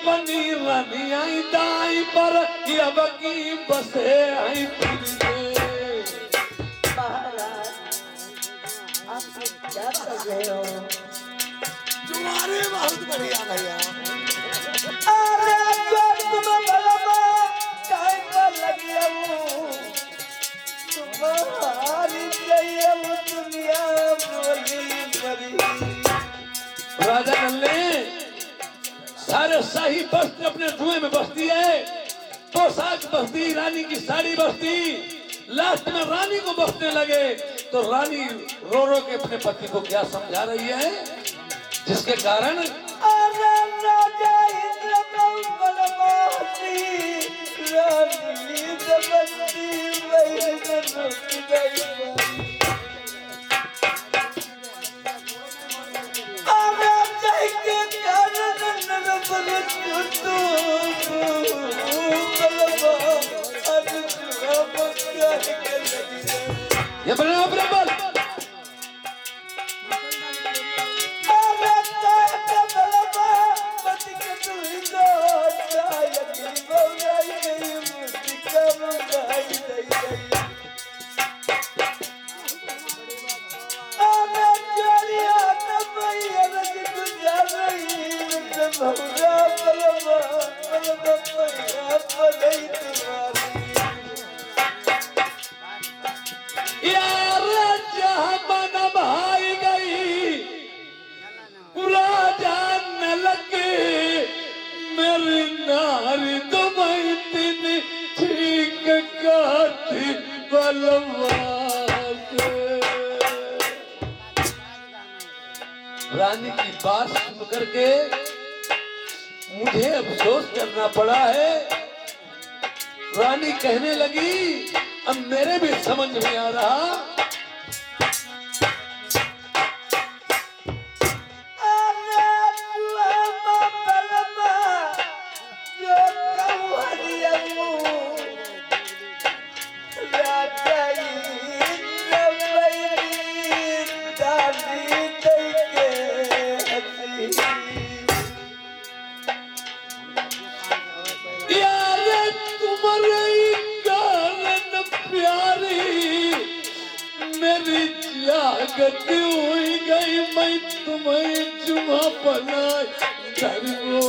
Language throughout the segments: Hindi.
बनी रानी आई दाई पर ये बकी बसे आई फिर से। महाराज आप क्या कर रहे हो? तुम्हारे बहुत बढ़िया भैया। अरे तुम बलमा टाइम पर लगी हूँ तुम्हारी चाहिए दुनिया बोली बड़ी। राजा नल्ले सारे शाही बस्ती अपने धुएं में बसती है, पोशाक बसती, रानी की साड़ी बसती, लास्ट में रानी को बसने लगे तो रानी रो रो के अपने पति को क्या समझा रही है, जिसके कारण अरे राजा इंद्र बलवासी रानी जबरदस्ती वही रुक गई। अरे जय के कारण नरबल छुटू बलवा अब जुआ कर के लगी। ये बराबर रानी की बात सुन करके मुझे अफसोस करना पड़ा है। रानी कहने लगी, अब मेरे भी समझ में आ रहा गति हुई गई, मैं तुम्हें जुमा पना करूँ।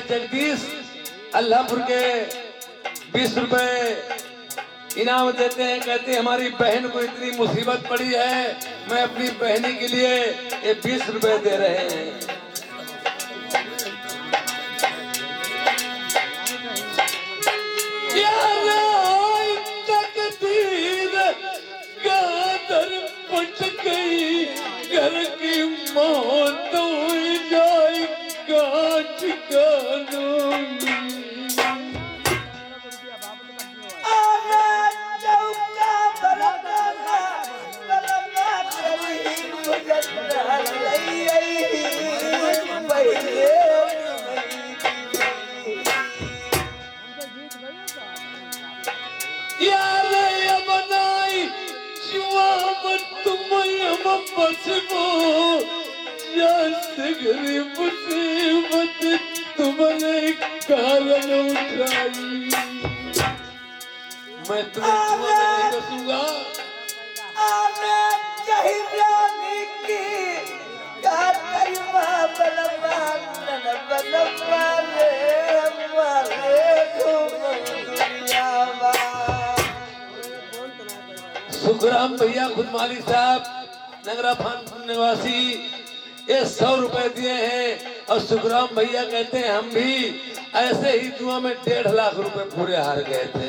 जगदीश अल्लाहपुर के 20 रुपए इनाम देते हैं, कहते हैं हमारी बहन को इतनी मुसीबत पड़ी है, मैं अपनी बहनी के लिए ये 20 रुपए दे रहे हैं। घर की मौत हुई जाए काट कानूनी। यार ये बनाई जुआ मत गरीब मुसीबत तुम्हारे कारण उठाई, मैं तुम्हें नहीं बसूंगा। सुखराम भैया खुदमाली साहब नगरा फान निवासी ये 100 रुपए दिए हैं। और सुखराम भैया कहते हैं हम भी ऐसे ही जुआ में 1.5 लाख रुपए पूरे हार गए थे।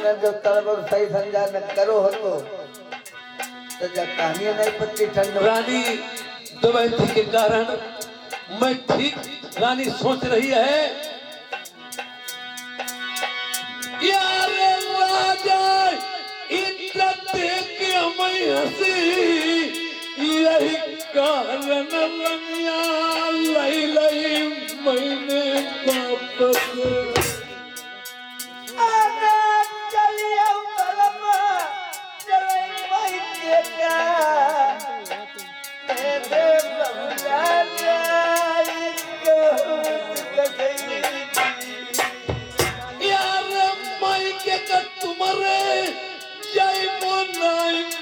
ने जो तड़बड़ सही समझा न करो हो तो जब कहानी नहीं पत्ती ठंड रानी दुबैती के कारण मैं ठीक रानी सोच रही है यार राजा इंद्र देख मैं हंसी यही कारण रंगिया लई लई मैंने वापस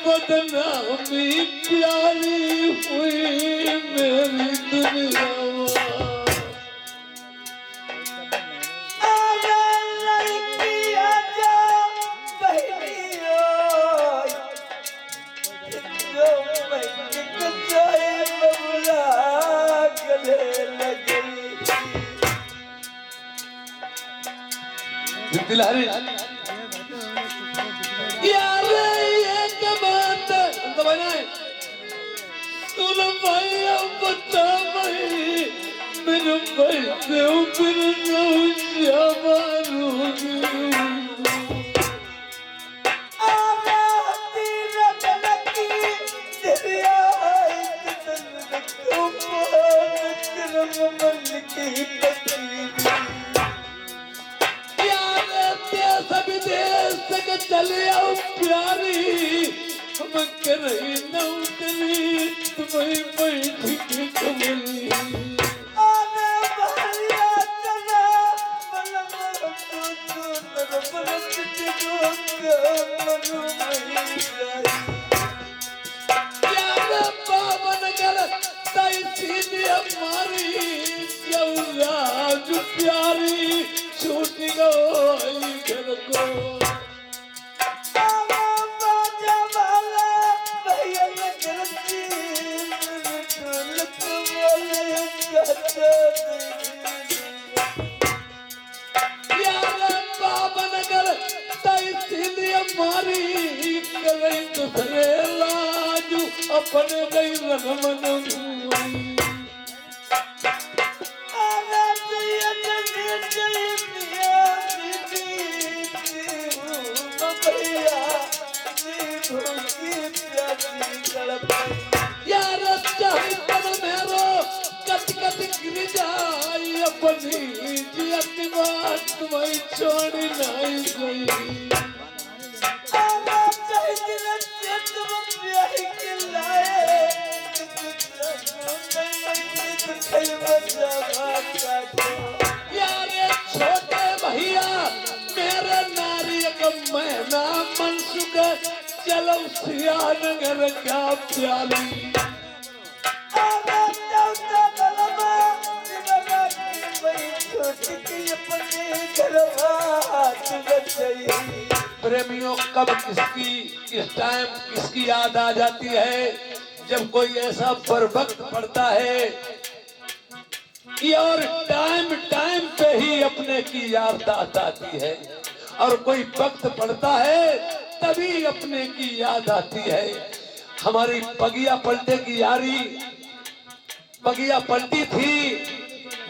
बदनामी प्यारी हुई मेरी दुनिया दिलहरी यार एक बात दबाना सुन भाई अब बता भाई मेरे भाई से ऊपर चले आओ प्यारी हम कर रही नौकरी तुम्हें बैठ के कमली हमारी प्यारी छूट गई घर को दूसरे लाजू अपने गई रमन यार मेरो कट कट गिर जाई अपनी जियत बात तुम्हें छोड़ी नहीं गई यारे छोटे भैया मेरे नारी का महीना मनसुख चलो सियानगर क्या प्याली प्रेमियों कब किसकी किस टाइम किसकी याद आ जाती है जब कोई ऐसा बरवक्त पड़ता है और टाइम टाइम पे ही अपने की याद आती है और कोई वक्त पड़ता है तभी अपने की याद आती है। हमारी पगिया पलटे की यारी पगिया पलटी थी।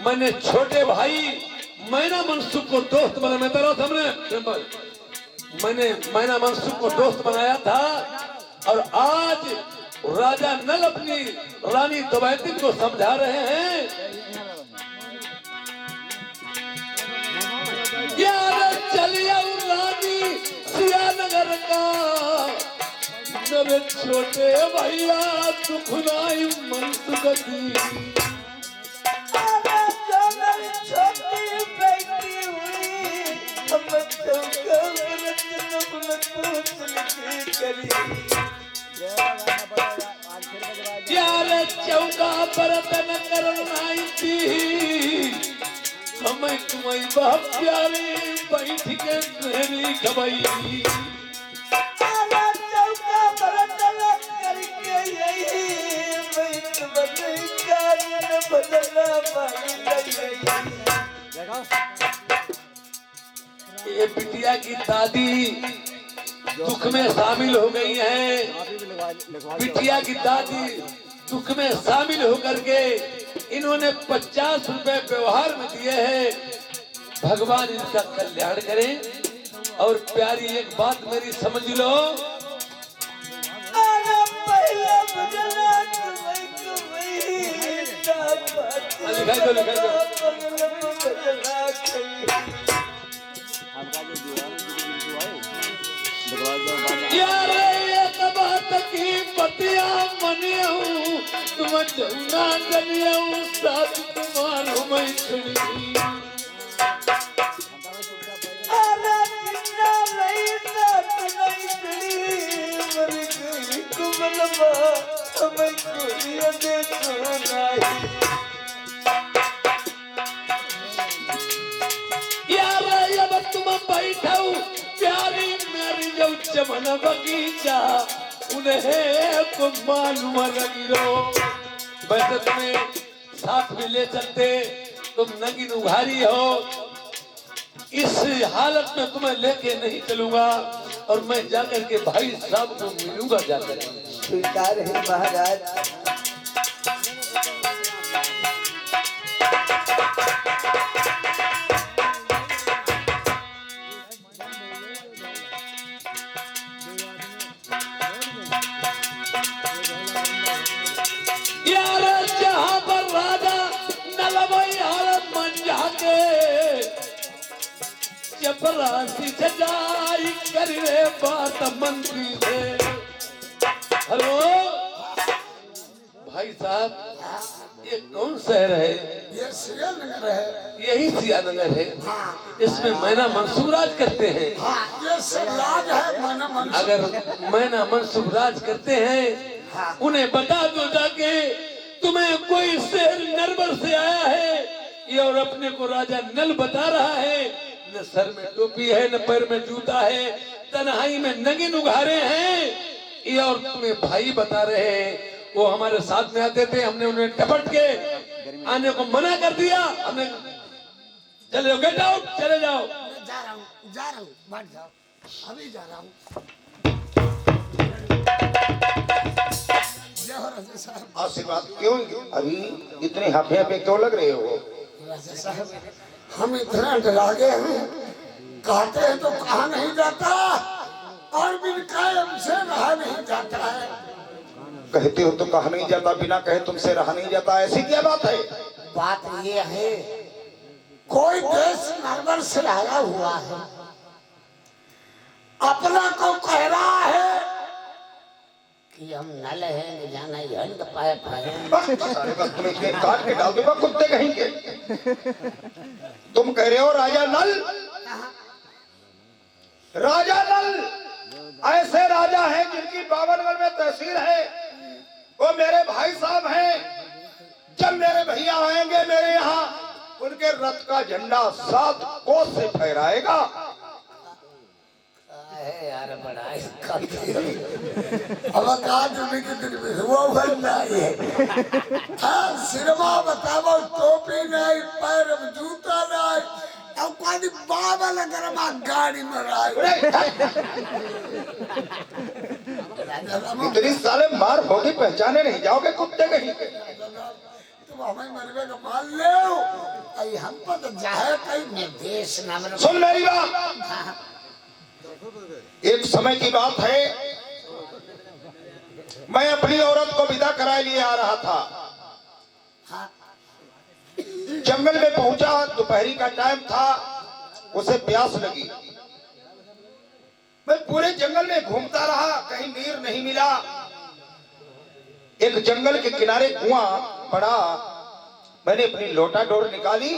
मैंने छोटे भाई मैना मनसुख को दोस्त बना मैं तेरा हमने मैंने मैना मनसुख को दोस्त बनाया था और आज राजा नल अपनी रानी दुबैती को समझा रहे हैं यार चलिए रानी सियानगर का मेरे छोटे भैया दुखनाई मनसुख दी यार चौका बर्तन करनाई थी हमें तुम्हें बहुत प्यारी बैठ के मेरी खबई चौका बर्तन करके यही ये बिटिया की दादी दुख में शामिल हो गई हैं। बिटिया की दादी दुख में शामिल होकर के इन्होंने 50 रुपए व्यवहार में दिए हैं। भगवान इनका कल्याण करें। और प्यारी एक बात मेरी समझ लो, लिखा दो। यार एक बात की बतिया मनियाऊं, तुम जौना जनियाऊं साथ तुम्हारो मैं छुड़ी। यार अब तुम बैठाऊ प्यारी मेरी जो चमन बगीचा उन्हें को मालूम लगिरो। वैसे तुम्हें साथ में ले चलते, तुम नंगी उघारी हो, इस हालत में तुम्हें लेके नहीं चलूंगा और मैं जाकर के भाई साहब को मिलूंगा जाकर। स्वीकार है महाराज। यार जहाँ पर राजा नलवई और मंजा के चपरासी सजाई कर रे बात मंत्री से। हेलो भाई साहब, ये कौन शहर है? ये सियानगर है। यही सियानगर है। इसमें मैना मंसूराज करते हैं। ये सिराज है मैना मंसूर। अगर मैना मंसूराज करते हैं, उन्हें बता दो जाके तुम्हें कोई शेर नरबर से आया है ये और अपने को राजा नल बता रहा है। न सर में टोपी है, न पैर में जूता है, तन्हाई में नंगे उघारे हैं ये और तुम्हें भाई बता रहे हैं। वो हमारे साथ में आते थे, हमने उन्हें टपट के आने को मना कर दिया। हमने चले जाओ, गेट आउट, चले जाओ। जा रहा हूँ बैठ जाओ, अभी जा रहा हूँ। राजा साहब आशीर्वाद क्यों अभी इतने हाफे हाफे क्यों लग रहे हो? राजा साहब हम इतना डरा गए हैं, कहते हैं तो कहा नहीं जाता और बिन कहे हमसे रहा नहीं जाता है। कहते हो तो कहा नहीं जाता, बिना कहे तुमसे रहा नहीं जाता, ऐसी क्या बात है? बात ये है, कोई देश नरवर से आया हुआ है, अपना को कह रहा है कि हम नल हैं, जाना हंड पाए सारे बस तुम्हें इतने काट के डाल दूंगा कुत्ते कहीं के। तुम कह रहे हो राजा नल? राजा नल ऐसे राजा हैं जिनकी 52 में तहसील है, वो मेरे भाई साहब हैं। जब मेरे भैया आएंगे मेरे यहाँ, उनके रथ का झंडा 7 कोस से फहराएगा। यार बड़ा अब काज में वो बनना है। हाँ सिरमा बताओ, टोपी नहीं, पैर में जूता नहीं, अब कोई बाबा लगा गाड़ी में इतनी साले मार होगी पहचाने नहीं जाओगे कुत्ते कहीं के। तुम हमें मरवे का मान ले, हम पर तो जाए कहीं निर्देश नाम। सुन मेरी बात, एक समय की बात है, मैं अपनी औरत को विदा कराए लिए आ रहा था। जंगल में पहुंचा, दोपहरी का टाइम था, उसे प्यास लगी। मैं पूरे जंगल में घूमता रहा, कहीं नीर नहीं मिला। एक जंगल के किनारे कुआं पड़ा, मैंने अपनी लोटा डोर निकाली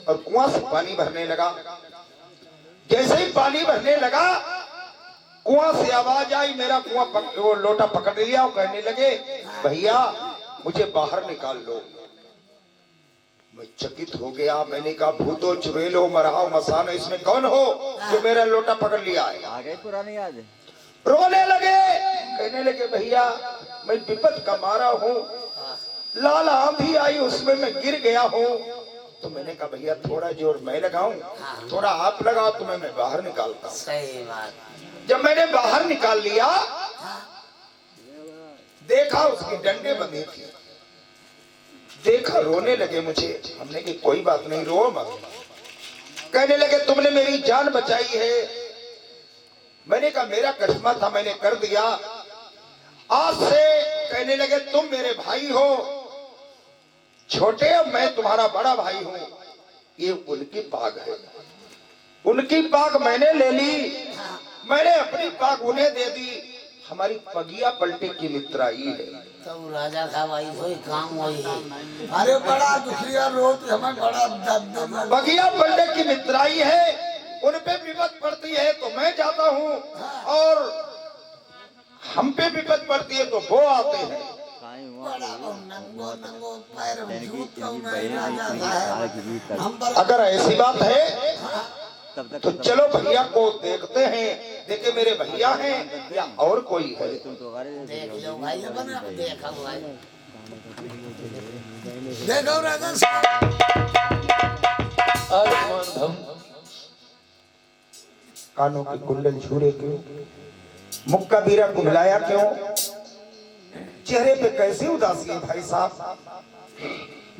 और कुआं से पानी भरने लगा। जैसे ही पानी भरने लगा, कुआं से आवाज आई, मेरा कुआं वो लोटा पकड़ लिया और कहने लगे, भैया मुझे बाहर निकाल लो। मैं चकित हो गया। मैंने कहा, भूतो चुड़ैलो मरहाओ मसानो, इसमें कौन हो जो मेरा लोटा पकड़ लिया है? आगे पुरानी याद है। रोने लगे, कहने लगे, भैया मैं विपद का मारा हूँ, लाल आंधी आई उसमें मैं गिर गया हूँ, तो मैंने कहा भैया थोड़ा जोर मैं लगाऊं, थोड़ा आप लगाओ, तो मैं बाहर निकालता हूं। सही बात। जब मैंने बाहर निकाल लिया, देखा उसकी डंडे बंधी थी, देखा रोने लगे मुझे। हमने की कोई बात नहीं, रो मत। कहने लगे तुमने मेरी जान बचाई है। मैंने कहा मेरा करिश्मा था, मैंने कर दिया। आज से कहने लगे तुम मेरे भाई हो छोटे, अब मैं तुम्हारा बड़ा भाई हूं। ये उनकी बाग है, उनकी बाग मैंने ले ली, मैंने अपनी बाग उन्हें दे दी। हमारी पगिया पलटे की मित्राई है। तो राजा का भाई कोई काम वही है। अरे बड़ा दुखिया रोज हमें बड़ा दर्द। बगिया पलटे की मित्राई है, उन पे विपद पड़ती है तो मैं जाता हूँ, और हम पे विपद पड़ती है तो वो आते हैं। अगर ऐसी बात है तो चलो भैया को देखते हैं, देखे मेरे भैया हैं या और कोई है। देख लो भाई, देखो भाई, देखो राजा कानों की कुंडल छुरे क्यों, मुख का बीरा कुंडलाया क्यों, चेहरे पे कैसी उदासी है भाई साहब।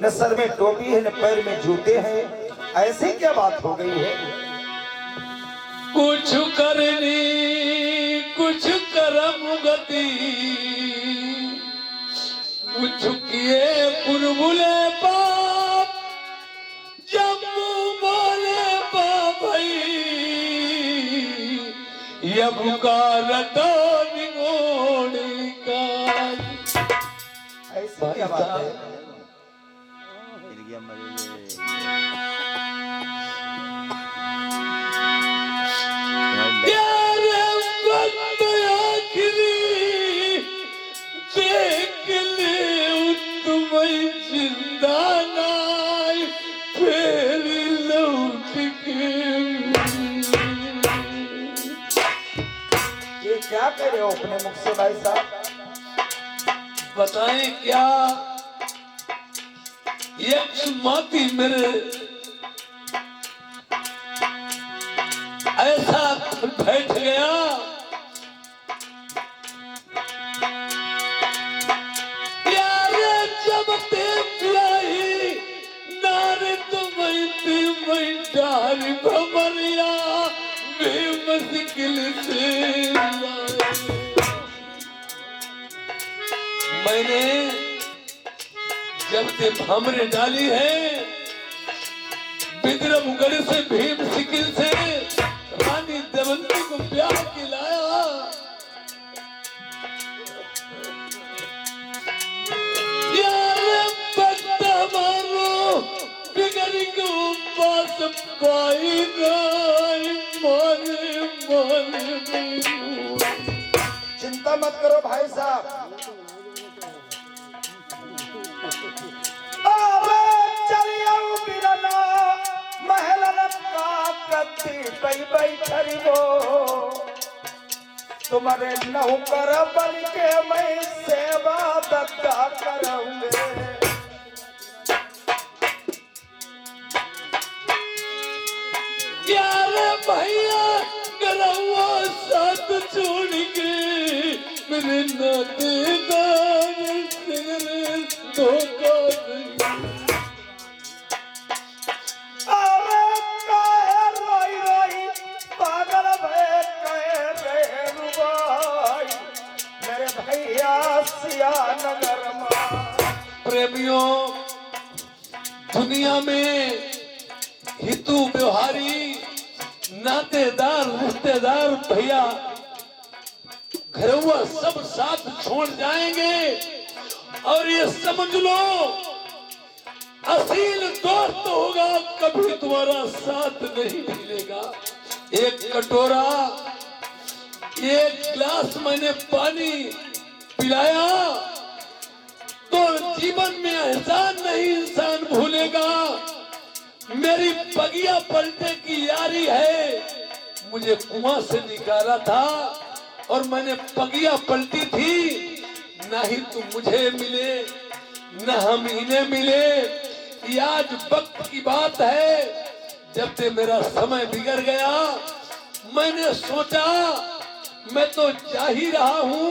न सर में टोपी है, न पैर में जूते हैं, ऐसी क्या बात हो गई है। कुछ करनी कुछ करम गति, कुछ किए बुलबुले पाप, जम्मू बोले बाबई, यब का रतो निगोड़ी का। ऐसी क्या बात है। ये क्या कह रहे हो अपने मुख से भाई साहब। बताएं क्या, यक्ष माती मेरे ऐसा बैठ गया, यारे जब ते पिलाई नारे तुम्हें डार भमरिया बेमुश्किल से मैंने जब ते भमरे डाली है, विद्रमगढ़ से भीम सिकिल से रानी देवंती को ब्याह खिलाया। यार बत्ता मारो बिगड़ को पास पाई गई, मारे मारे। चिंता मत करो भाई साहब। तुम्हारे नौकर बन के मैं सेवा दत्ता करूंगे। यार भैया करवा साथ छोड़ के मेरे नातेदार तेरे धोखा प्रेमियों, दुनिया में हितू व्यवहारी नातेदार रिश्तेदार भैया घरवा सब साथ छोड़ जाएंगे, और ये समझ लो असील दोस्त होगा कभी तुम्हारा साथ नहीं मिलेगा। एक कटोरा एक गिलास मैंने पानी पिलाया तो जीवन में एहसान नहीं इंसान भूलेगा। मेरी पगिया पलटे की यारी है, मुझे कुआं से निकाला था और मैंने पगिया पलटी थी, ना ही तुम मुझे मिले न हम इन्हें मिले। ये आज वक्त की बात है, जब से मेरा समय बिगड़ गया, मैंने सोचा मैं तो जा ही रहा हूं।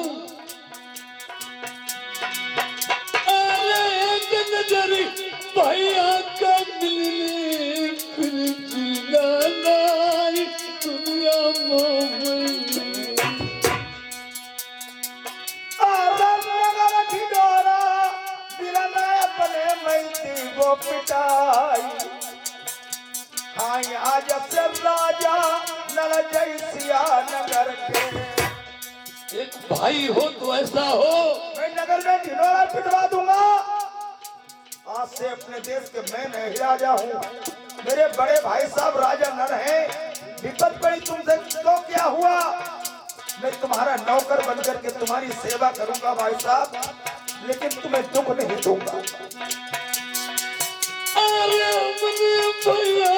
अरे एक नजर भैया का मिलने फिर जीना नाई दुनिया में। वो पिटाई हाँ आज से राजा नल जैसिया नगर के। एक भाई हो तो ऐसा हो, मैं नगर में ढिंढोरा पिटवा दूंगा। आज से अपने देश के मैं नहीं राजा हूँ, मेरे बड़े भाई साहब राजा नर हैं। विपत पड़ी तुमसे तो क्या हुआ, मैं तुम्हारा नौकर बनकर के तुम्हारी सेवा करूंगा भाई साहब, लेकिन तुम्हें दुख नहीं दूंगा। अरे मने भैया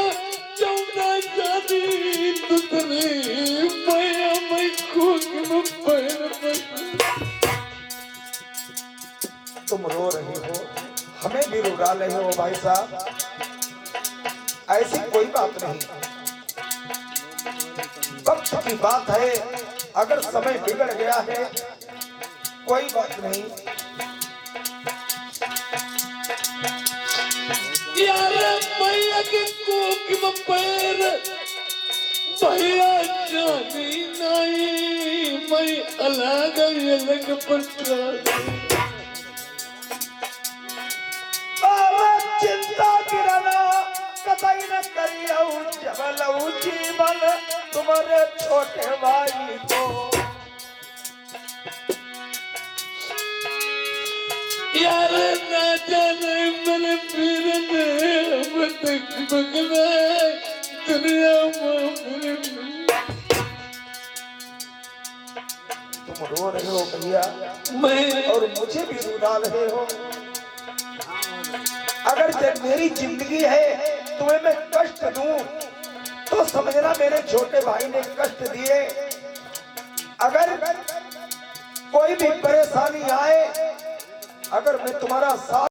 चौदा जानी तुतरी भैया मैं खून में पैर तुम रो रहे हो, हमें भी रुला रहे हो भाई साहब, ऐसी कोई बात नहीं। वक्त की बात है, अगर समय बिगड़ गया है कोई बात नहीं। यार भैया के कोक में पैर भैया जानी नहीं, मैं अलग अलग पत्रा। चिंता गिरना कतई न करियो, जबल जीवन तुम्हारे छोटे भाई को। यार ना जाने मेरे पीर ने तक बगना दुनिया में। तुम रो रहे हो भैया, मैं और मुझे भी रुला रहे हो। अगर जब मेरी जिंदगी है तुम्हें मैं कष्ट दूं तो समझना मेरे छोटे भाई ने कष्ट दिए। अगर कोई भी परेशानी आए, अगर मैं तुम्हारा साथ